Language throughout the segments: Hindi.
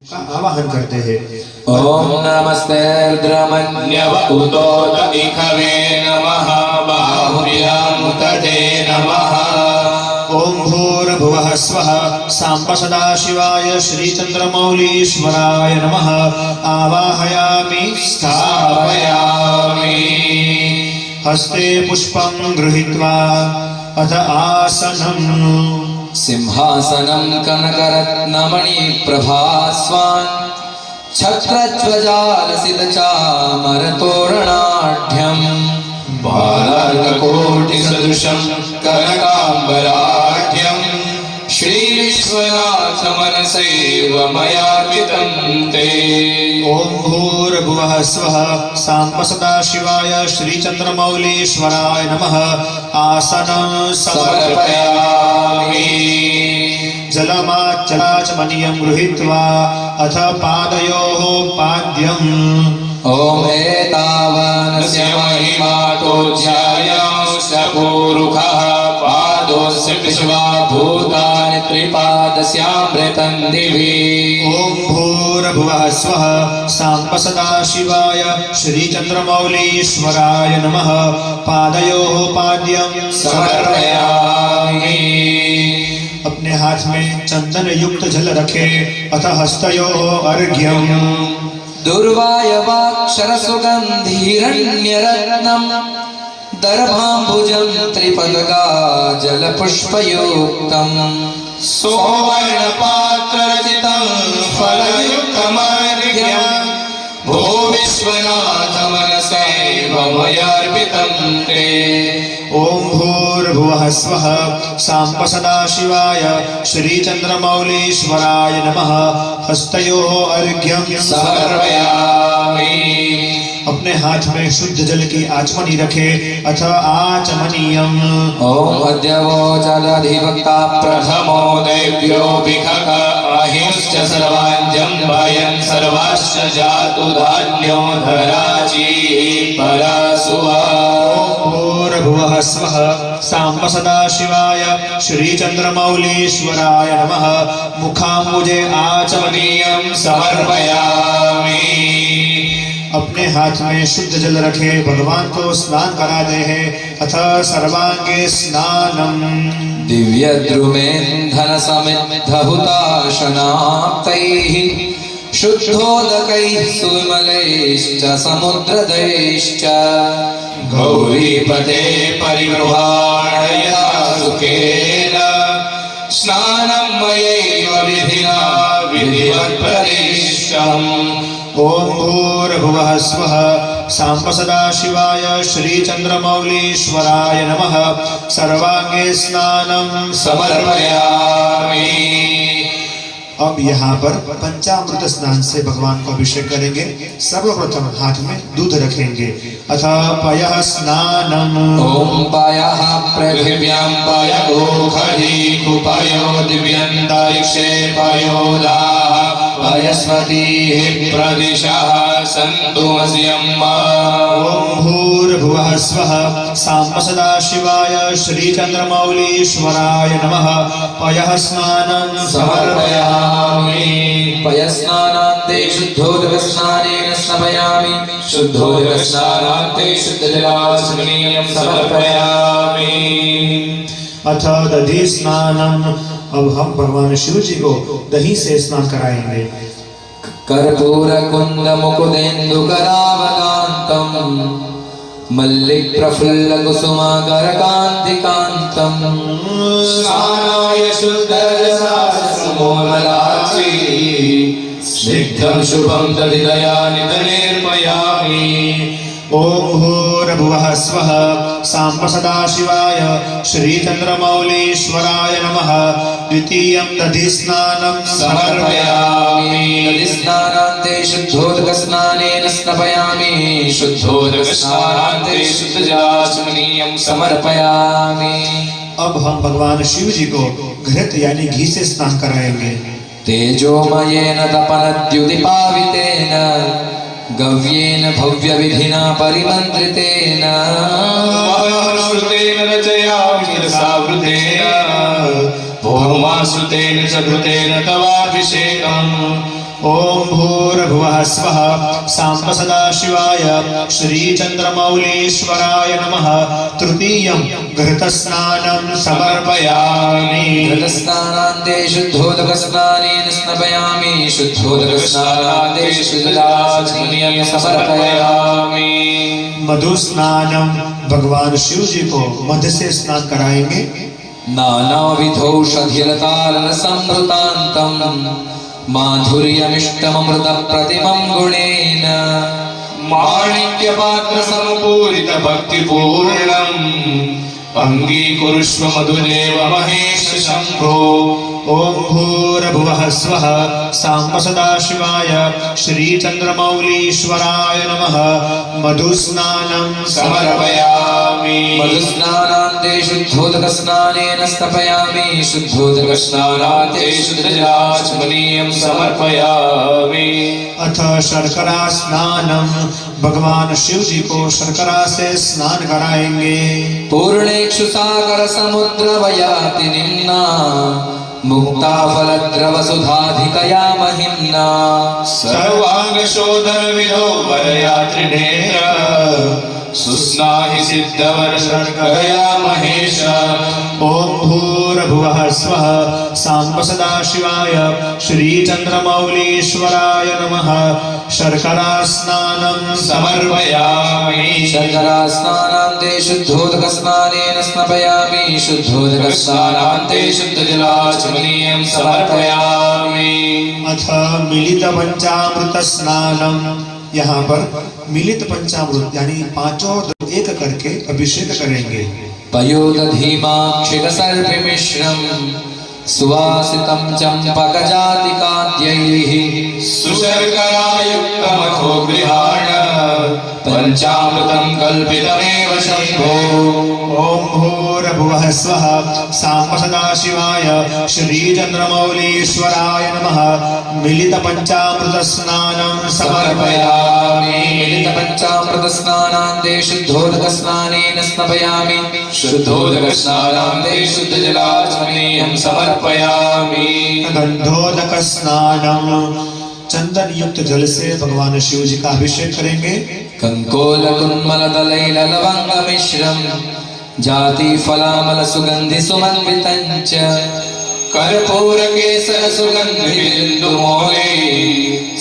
का आवाहन करते हैं। ओम नमस्ते रुद्रमन्यव उतोत इखवे नमः बाहुभ्यां तते नमः। ओम भूर्भुवः स्वः सांब सदाशिवाय श्रीचंद्रमौलीश्वराय नमः। आवाहयामि स्थापयामि। हस्ते पुष्पं गृहीत्वा अथ आसनं सिंहासनं कनकरत्नमणिप्रभास्वान् छत्रध्वजालसितचामरतोरणाढ्यम् बालार्ककोटिसदृशं कनकाम्बराढ्यम् श्रीविश्वनाथमनसैव मयार्पितं ते। ओम भूर्भुवः स्वः सांब सदाशिवाय श्रीचंद्रमौलीश्वराय नमः। आसनं समर्पयामि। जलमाच्चलाचमनीयं गृहीत्वा अथ पादयोः पाद्यम् ओम एतावानस्य महिमातोऽध्यायांश्च पूरुखः पादोऽस्य विश्वा भूतानि त्रिपादस्यामृतं दिवि। ओम भूर्भुवः स्वः सांब सदाशिवाय श्रीचंद्रमौलीश्वराय नमः। पादयोः पाद्यं समर्पयामि। अपने हाथ में चंदन युक्त जल रखे अथ हस्तयोः अर्घ्यम् दुर्वायवाक्षरसुगन्धिरण्यरत्नम् दर्भाम्बुजं त्रिपदगा जलपुष्पयुक्तम् सुवर्णपात्ररचितं फलयुक्तमर्घ्यम् भो विश्वनाथमनसैव मयार्पितं ते। ओम भूर्भुवः स्वः सांब सदाशिवाय श्रीचंद्रमौलीश्वराय नमः। हस्तयोः अर्घ्यं समर्पयामि। अपने हाथ में शुद्ध जल की आचमनी रखे अथ आचमनीयम् ओम अद्यवोचदधिवक्ता प्रथमो देव्यो भिखक अहिंश्च सर्वाञ्जं भयन् सर्वाश्च जातु धान्यो धराजी परासुवा। भूर्भुवः स्वः सांब सदाशिवाय श्रीचंद्रमौलीश्वराय नमः। मुखाम्बुजे आचमनीयं समर्पयामि। अपने हाथ में शुद्ध जल रखे भगवान को स्नान करा दे हैं अथ सर्वांगे स्नानम दिव्यद्रुमेन्धन समिद्धहुताशनाप्तैः शुद्धोदकैः सुविमलैश्च समुद्रदैश्च गौरीपते परिगृहाणया सुखेन स्नानं मयैव विधिना विधिवत्प्रदिष्टम्। ओम भूर्भुवः स्वः सांब सदाशिवाय श्रीचंद्रमौलीश्वराय नमः। सर्वांगे स्नानम समर्पयामि। अब यहाँ पर पंचामृत स्नान से भगवान को अभिषेक करेंगे। सर्वप्रथम हाथ में दूध रखेंगे अथ पयः स्नानम ओम पयः पृथिव्यां पयोखरी कुपयो दिव्यन्तरिक्षे पयोदाः पयस्वतीः प्रदिशः सन्तु मह्यम्। ओम भूर्भुवः स्वः सांब सदाशिवाय श्रीचंद्रमौलीश्वराय नमः। पयः स्नानं समर्पयामि। पयस्नानान्ते शुद्धोदकस्नानेन स्नापयामि। शुद्धोदकस्नानान्ते शुद्धजलाचमनीयं समर्पयामि। अथ दधि स्नानम अब हम भगवान शिव जी को दही से स्नान कराएंगे। कर्पूरकुन्द मुकुदेन्दुकरावकान्तं मल्लिकप्रफुल्लकुसुमाकरकान्तिकान्तं स्नानाय शुद्धरसासमोमलाक्षी स्निग्धं शुभं दधिदयानिधनेर्पयामि। ओम भूर्भुवः स्वः सांब सदाशिवाय श्रीचंद्रमौलीश्वराय नमः। द्वितीयं दधि स्नानं समर्पयामि। दधिस्नानान्ते शुद्धोदकस्नानेन स्नापयामि। शुद्धोदकस्नानान्ते शुद्धजलाचमनीयं समर्पयामि। अब हम भगवान शिव जी को घृत यानी घी से स्नान कराएंगे। तेजोमयेन तपनद्युतिपावितेन गव्येन भव्यविधिना परिमन्त्रितेन श्रुतेन रचयामि रसावृतेन भौमाश्रुतेन च घृतेन तवाभिषेकम्। ओम भूर्भुवः स्वः सांब सदाशिवाय श्रीचन्द्रमौलीश्वराय नमः तृतीयं घृतस्नानं समर्पयामि घृतस्नानान्ते शुद्धोदकस्नानेन स्नपयामि शुद्धोदकस्नानान्ते शुद्धजलाचमनीयं समर्पयामि मधु स्नानम भगवान शिव जी को मध्य से स्नान कराएंगे नानाविधौषधिलतालसंवृतान्तं माधुर्यमिष्टममृतप्रतिमं गुणेन माणिक्यपात्रसमपूरितभक्तिपूर्णम् अङ्गीकुरुष्व मधुदेव महेश शम्भो ओम भूर्भुवः स्वः सांब सदाशिवाय श्रीचन्द्रमौलीश्वराय नमः मधु स्नानं समर्पयामि मधुस्नानान्ते शुद्धोदकस्नानेन स्नपयामि शुद्धोदकस्नानान्ते शुद्धजलाचमनीयं समर्पयामि अथ शर्करा स्नानम भगवान शिव जी को शर्करा से स्नान कराएंगे पूर्णेक्षु सागर समुद्र वयाति निम्ना मुक्ता फलद्रवसुधाधिकया महिम्ना सर्वांगशोधन विधो वरयात्रिनेत्र सुस्नाहि सिद्धवर्षर्कया महेश ओम भूर्भुवः स्वः सांब सदाशिवाय श्रीचन्द्रमौलीश्वराय नमः शर्करा स्नानं समर्पयामि शर्करा स्नानान्ते शुद्धोदकस्नानेन स्नपयामि शुद्धोदकस्नानान्ते शुद्धजलाचमनीयं समर्पयामि अथ मिलित पंचामृत स्नानम यहाँ पर मिलित पंचामृत यानी पांचों एक करके अभिषेक करेंगे पयोदधीमाक्षिकसर्पिमिश्रम् सुवासितं चम्पकजातिकाद्यैः सुशर्करायुक्तमथो गृहाण पञ्चामृतं कल्पितमेव शम्भो ओम भूर्भुवः स्वः सांब सदाशिवाय श्रीचन्द्रमौलीश्वराय नमः मिलित पंचामृत स्नानं समर्पयामि पंचामृतस्नानान्ते शुद्धोदकस्नानेन स्नपयामि शुद्धोदकस्नानान्ते शुद्धजलाचमनीयं समर्पयामि गंधोदक स्नानम चंदन युक्त जल से भगवान शिव जी का अभिषेक करेंगे कङ्कोलकुन्मलतलैललवङ्गमिश्रम् जातिफलामलसुगन्धिसुमन्वितं च कर्पूरकेसरसुगन्धिबिन्दुमौले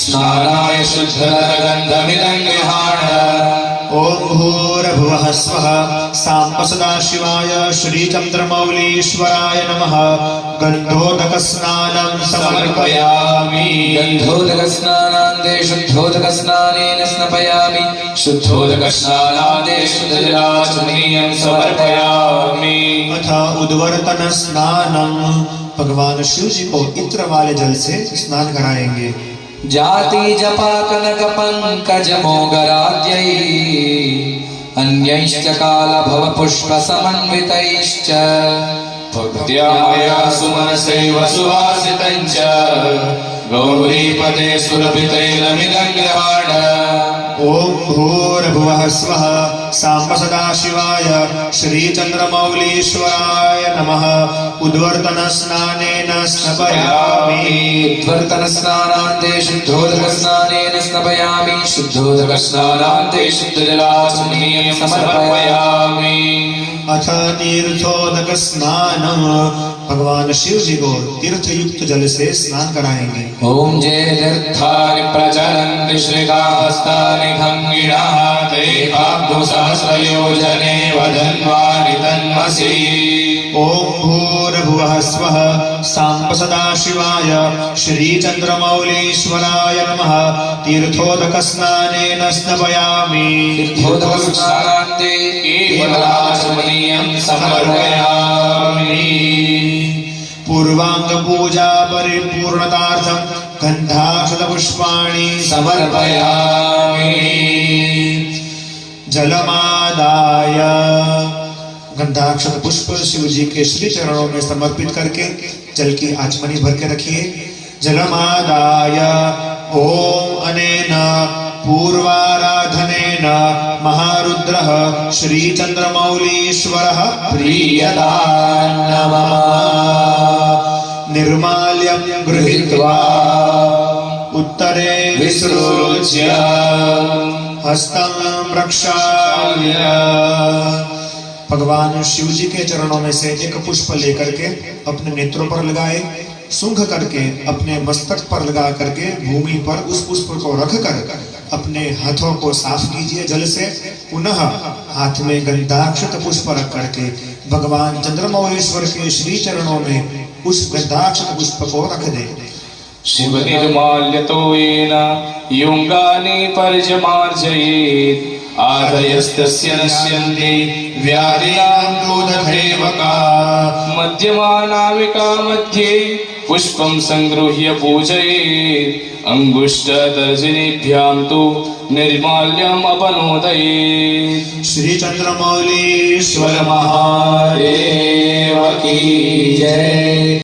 स्नानाय शुद्धगन्धमिदं गृहाण ओम भूर्भुवः स्वः सांब सदाशिवाय श्रीचन्द्रमौलीश्वराय नमः गंधोदक स्नानं समर्पयामि गन्धोदकस्नानान्ते शुद्धोदकस्नानेन स्नपयामि शुद्धोदकस्नानान्ते शुद्धजलाचमनीयं समर्पयामि अथ उद्वर्तन स्नानम भगवान शिव जी को इत्र वाले जल से स्नान कराएंगे जाति जपा कनक पंकज मोगराद्यैः अन्यैश्च कालभव पुष्प समन्वितैश्च भक्त्या मया सुमनसैव सुवासितं च गौरीपदे सुरभितैलमिदं गृहाण ओम भूर्भुवः स्वः सांब सदाशिवाय श्रीचन्द्रमौलीश्वराय नमः उद्वर्तन स्नानेन स्नपयामि उद्वर्तनस्नानान्ते शुद्धोदकस्नानेन स्नपयामि शुद्धोदकस्नानान्ते शुद्धजलाचमनीयं समर्पयामि अथ तीर्थोदक स्नानम भगवान शिव जी को तीर्थ युक्त जल से स्नान कराएंगे ओम जय तीर्थानि प्रचरन्ति श्रीकाहस्तानि खङ्गिणः ते सहस्रयोजने वधन्वानि तन्मसि ओम भूर्भुवः स्वः सांब सदाशिवाय श्रीचन्द्रमौलीश्वराय नमः तीर्थोदक स्नानेन स्नपयामि तीर्थोदकस्नानान्ते केवलाचमनीयं समर्पयामि पूर्वांग पूजा परिपूर्णतार्थं गंधाक्षत पुष्पाणि समर्पयामि जलमादाय गंधाक्षत पुष्प शिव जी के श्री चरणों में समर्पित करके जल की आचमनी भर के रखिए जलमादाय ओम अनेन पूर्वाराधनेन महारुद्रः श्रीचन्द्रमौलीश्वरः प्रीयतां नमः निर्माल्यं गृहीत्वा उत्तरे विसृज्य हस्तं प्रक्षाल्य भगवान शिव जी के चरणों में से एक पुष्प लेकर के अपने नेत्रों पर लगाए, सूंघ करके अपने मस्तक पर लगा करके भूमि पर उस पुष्प को रख कर अपने हाथों को साफ कीजिए जल से। पुनः हाथ में गंधाक्षत पुष्प रख करके भगवान चंद्रमौलेश्वर के श्री चरणों में उस गंधाक्षत पुष्प को रख दे। शिव निर्माल्यतो येन युङ्गानि पर्जमार्जयेत् आदयस्तस्य नश्यन्ति व्याधिनां दूतधैवका मध्यमानाविका मध्ये पुष्पं संगृह्य पूजयेत् अंगुष्ठतर्जनीभ्यां तु निर्माल्यम् अपनोदयेत्। श्री चंद्रमौलीश्वर महादेव की जय।